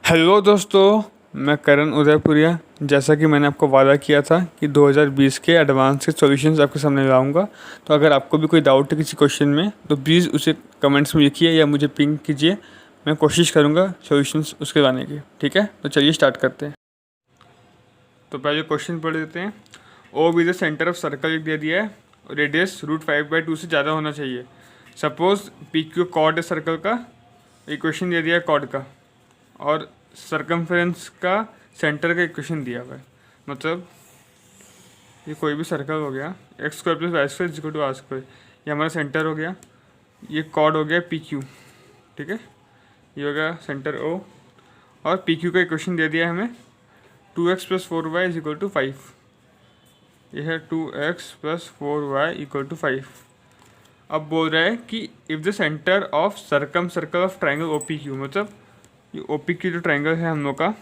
Hello दोस्तों, मैं करण उदयपुरिया। जैसा कि मैंने आपको वादा किया था कि 2020 के एडवांस के सॉल्यूशंस आपके सामने लाऊंगा। तो अगर आपको भी कोई डाउट है किसी क्वेश्चन में तो प्लीज़ उसे कमेंट्स में लिखिए या मुझे पिंग कीजिए। मैं कोशिश करूंगा सॉल्यूशंस उसके लाने की। ठीक है, तो चलिए स्टार्ट करते हैं। तो पहले क्वेश्चन पढ़ देते हैं। O be the centre of circle लिख दिया है। रेडियस √5/2 से ज़्यादा होना चाहिए। सपोज पी क्यू कॉर्ड है सर्कल का, इक्वेशन दे दिया है कॉर्ड का, और सरकमफ्रेंस का सेंटर का इक्वेशन दिया हुआ है। मतलब ये कोई भी सर्कल हो गया, x² + y² = r²। ये हमारा सेंटर हो गया, ये कॉर्ड हो गया पी क्यू। ठीक है, ये हो गया सेंटर ओ, और पी क्यू का इक्वेशन दे दिया है हमें 2x + 4y = 5। ये है 2x + 4y = 5। अब बोल रहा है कि if the centre of circumcircle of triangle O P Q, मतलब ये ओ पी क्यू जो ट्राइंगल है हम लोग का,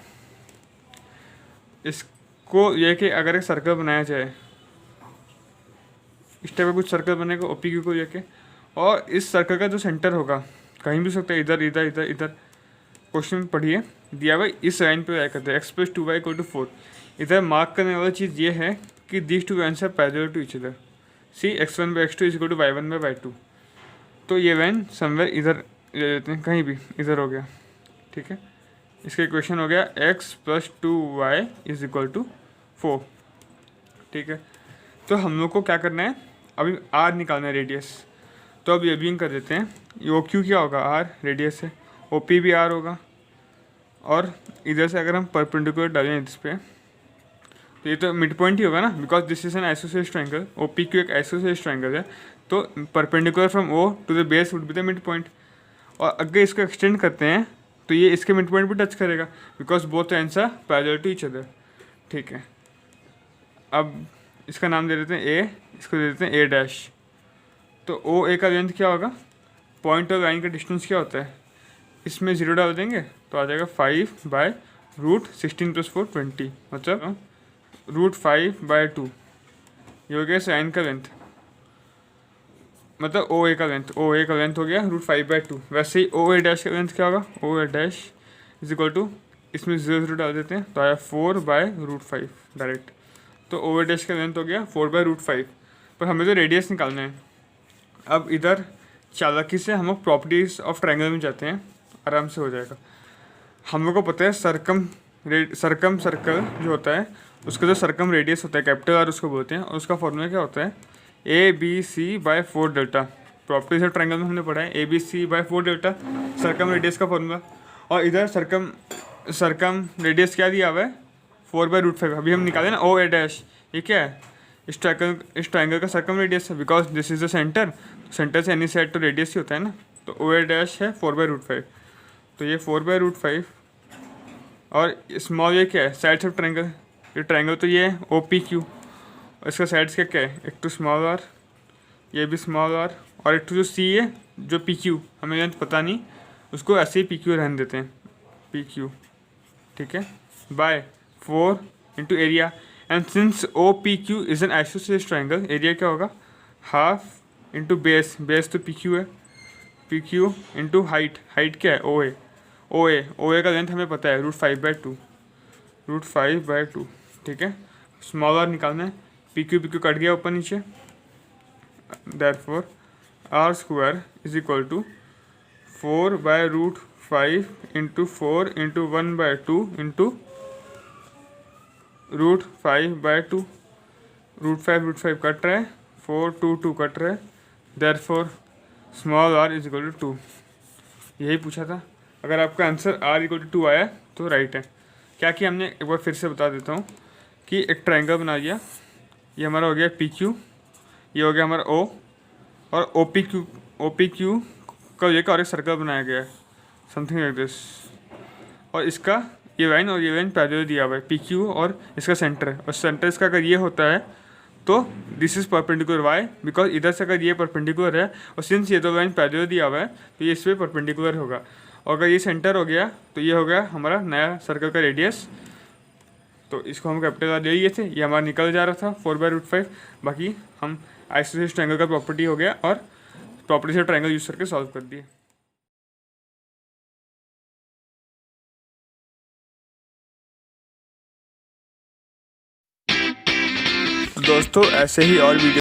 इसको ये कि अगर एक सर्कल बनाया जाए, इस टाइप का कुछ सर्कल बनेगा ओ पी क्यू को लेके, और इस सर्कल का जो सेंटर होगा कहीं भी सकता है, इधर इधर इधर इधर। क्वेश्चन में पढ़िए, दिया हुआ इस लाइन पे करते हैं x + 2y = 4। इधर मार्क करने वाली चीज़ ये है कि these two lines are parallel to each other. See x1/x2 = y1/y2। तो ये लाइन समवेयर इधर ले लेते हैं, कहीं भी इधर हो गया। ठीक है, इसका इक्वेशन हो गया x + 2y = 4। ठीक है, तो हम लोग को क्या करना है, अभी r निकालना है, रेडियस। तो अब ये भी कर देते हैं, ये ओ क्यू क्या होगा, r रेडियस है, ओ पी भी r होगा, और इधर से अगर हम परपेंडिकुलर डालें इस पर, तो ये तो मिड पॉइंट ही होगा ना, because this is an isosceles triangle. O P Q एक आइसोसेलेस ट्रायंगल है, तो perpendicular from O to the base would be the midpoint. और अगर इसको एक्सटेंड करते हैं तो ये इसके मिड पॉइंट भी टच करेगा, because both ends are parallel to each other. ठीक है, अब इसका नाम दे देते हैं ए, इसको दे देते हैं ए डैश। तो ओ ए का लेंथ क्या होगा, पॉइंट और लाइन का डिस्टेंस क्या होता है, इसमें 0 डाल देंगे तो आ जाएगा 5/√16 + 4 20, मतलब √5/2। ये हो गया इस लाइन का लेंथ, मतलब ओ ए का लेंथ। ओ ए का लेंथ हो गया √5/2। वैसे ही ओ ए डैश का लेंथ क्या होगा, ओ ए डैश = इसमें 0 डाल देते हैं तो आया 4/√5 डायरेक्ट। तो ओ ए डैश का लेंथ हो गया 4/√5। पर हमें तो रेडियस निकालना है। अब इधर चालाकी से हम लोग प्रॉपर्टीज ऑफ ट्रायंगल में जाते हैं, आराम से हो जाएगा। हम लोग को पता है सर्कम सर्कल जो होता है, उसका जो सर्कम रेडियस होता है कैपिटल आर उसको बोलते हैं, और उसका फॉर्मूला क्या होता है, ABC/4 delta. Properties of triangle में हमने पढ़ा है ABC/4 डेल्टा सर्कम रेडियस का फॉर्मूला। और इधर सर्कम रेडियस क्या दिया हुआ है, 4/√5। अभी हम निकाले ना ओ ए डैश, ये क्या है, इस ट्रायंगल का सर्कम रेडियस है, because this is the centre. Centre से एनी साइड तो रेडियस ही होता है ना, तो ओ ए डैश है 4/√5। तो ये 4/√5, और स्मॉल ये क्या है, साइड्स ऑफ ट्रायंगल। ये ट्रायंगल तो ये है ओ पी क्यू, और इसका साइड्स क्या क्या है, एक तो स्मॉल आर, ये भी स्मॉल आर, और एक तो जो सी है जो पी क्यू, हमें लेंथ पता नहीं, उसको ऐसे ही पी क्यू रहने देते हैं, पी क्यू। ठीक है, by 4 × area. And since O P Q is an isosceles triangle, area क्या होगा, हाफ इंटू बेस, बेस तो पी क्यू है, P Q into height, height क्या है ओ ए, ओ ए का लेंथ हमें पता है √5/2, √5/2। ठीक है, स्मॉल आर निकालना है, पी क्यू कट गया ऊपर नीचे, therefore r² = 4/√5 × 4 × 1/2 × √5/2। √5 कट रहा है, 4 2 2 कट रहा है, therefore स्मॉल r = 2। यही पूछा था। अगर आपका आंसर r = 2 आया तो राइट है। क्या कि हमने एक बार फिर से बता देता हूँ कि एक ट्रायंगल बना लिया, ये हमारा हो गया पी क्यू, ये हो गया हमारा ओ, और ओ पी क्यू का लेकर और एक सर्कल बनाया गया है, समथिंग लाइक दिस। और इसका ये लाइन और ये लाइन पैरेलल दिया हुआ है, पी क्यू और इसका सेंटर है, और सेंटर इसका अगर ये होता है तो this is perpendicular y, because इधर से अगर ये परपेंडिकुलर है, और सिंस ये दो लाइन पैरेलल दिया हुआ है तो ये इस पर परपेंडिकुलर होगा। और अगर ये सेंटर हो गया तो ये हो गया हमारा नया सर्कल का रेडियस। तो इसको हम कैपिटल आर ले लिए थे, ये हमारा निकल जा रहा था 4/√5। बाकी हम आइसोसेलेस ट्रायंगल का प्रॉपर्टी हो गया, और प्रॉपर्टी से ट्रायंगल यूज करके सॉल्व कर दिए। दोस्तों ऐसे ही और वीडियो